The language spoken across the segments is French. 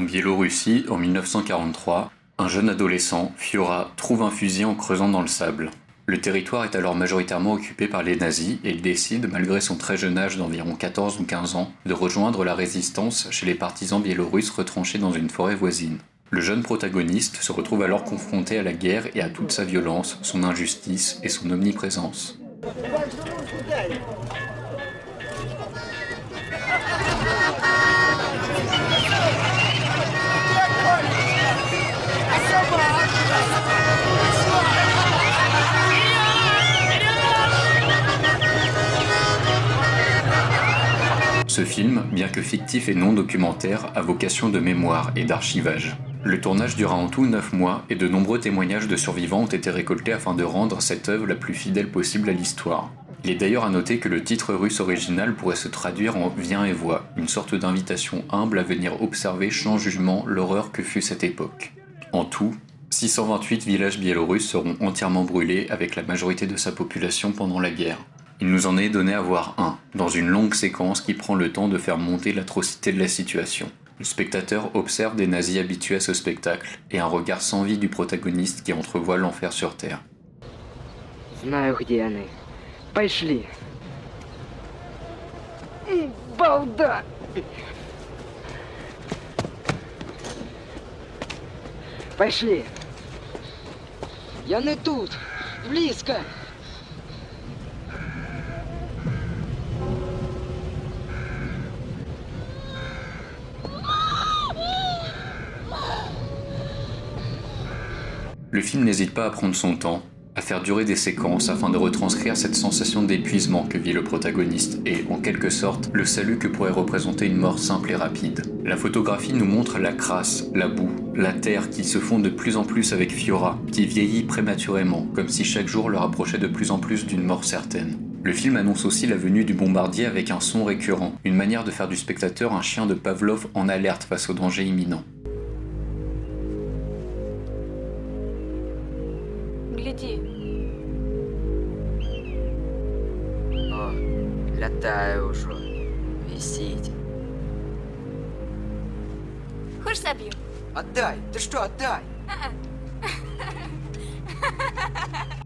Biélorussie, en 1943, un jeune adolescent, Fiora, trouve un fusil en creusant dans le sable. Le territoire est alors majoritairement occupé par les nazis et il décide, malgré son très jeune âge d'environ 14 ou 15 ans, de rejoindre la résistance chez les partisans biélorusses retranchés dans une forêt voisine. Le jeune protagoniste se retrouve alors confronté à la guerre et à toute sa violence, son injustice et son omniprésence. Ce film, bien que fictif et non documentaire, a vocation de mémoire et d'archivage. Le tournage dura en tout 9 mois et de nombreux témoignages de survivants ont été récoltés afin de rendre cette œuvre la plus fidèle possible à l'histoire. Il est d'ailleurs à noter que le titre russe original pourrait se traduire en « Viens et vois », une sorte d'invitation humble à venir observer sans jugement l'horreur que fut cette époque. En tout, 628 villages biélorusses seront entièrement brûlés avec la majorité de sa population pendant la guerre. Il nous en est donné à voir un, dans une longue séquence qui prend le temps de faire monter l'atrocité de la situation. Le spectateur observe des nazis habitués à ce spectacle, et un regard sans vie du protagoniste qui entrevoit l'enfer sur Terre. Знаю, где они. Пошли. Балда! Пошли. Я не тут. Близко. Le film n'hésite pas à prendre son temps, à faire durer des séquences afin de retranscrire cette sensation d'épuisement que vit le protagoniste et, en quelque sorte, le salut que pourrait représenter une mort simple et rapide. La photographie nous montre la crasse, la boue, la terre qui se fond de plus en plus avec Fiora, qui vieillit prématurément, comme si chaque jour le rapprochait de plus en plus d'une mort certaine. Le film annonce aussi la venue du bombardier avec un son récurrent, une manière de faire du spectateur un chien de Pavlov en alerte face au danger imminent. Гляди. О, лятає уже. Висить. Хочешь забью? Отдай! Ты что, отдай!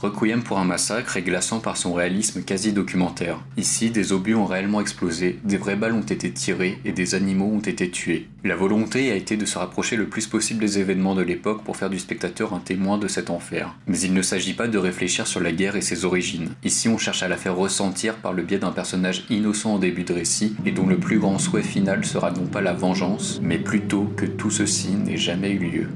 Requiem pour un massacre est glaçant par son réalisme quasi documentaire. Ici, des obus ont réellement explosé, des vraies balles ont été tirées et des animaux ont été tués. La volonté a été de se rapprocher le plus possible des événements de l'époque pour faire du spectateur un témoin de cet enfer. Mais il ne s'agit pas de réfléchir sur la guerre et ses origines. Ici, on cherche à la faire ressentir par le biais d'un personnage innocent en début de récit et dont le plus grand souhait final sera non pas la vengeance, mais plutôt que tout ceci n'ait jamais eu lieu.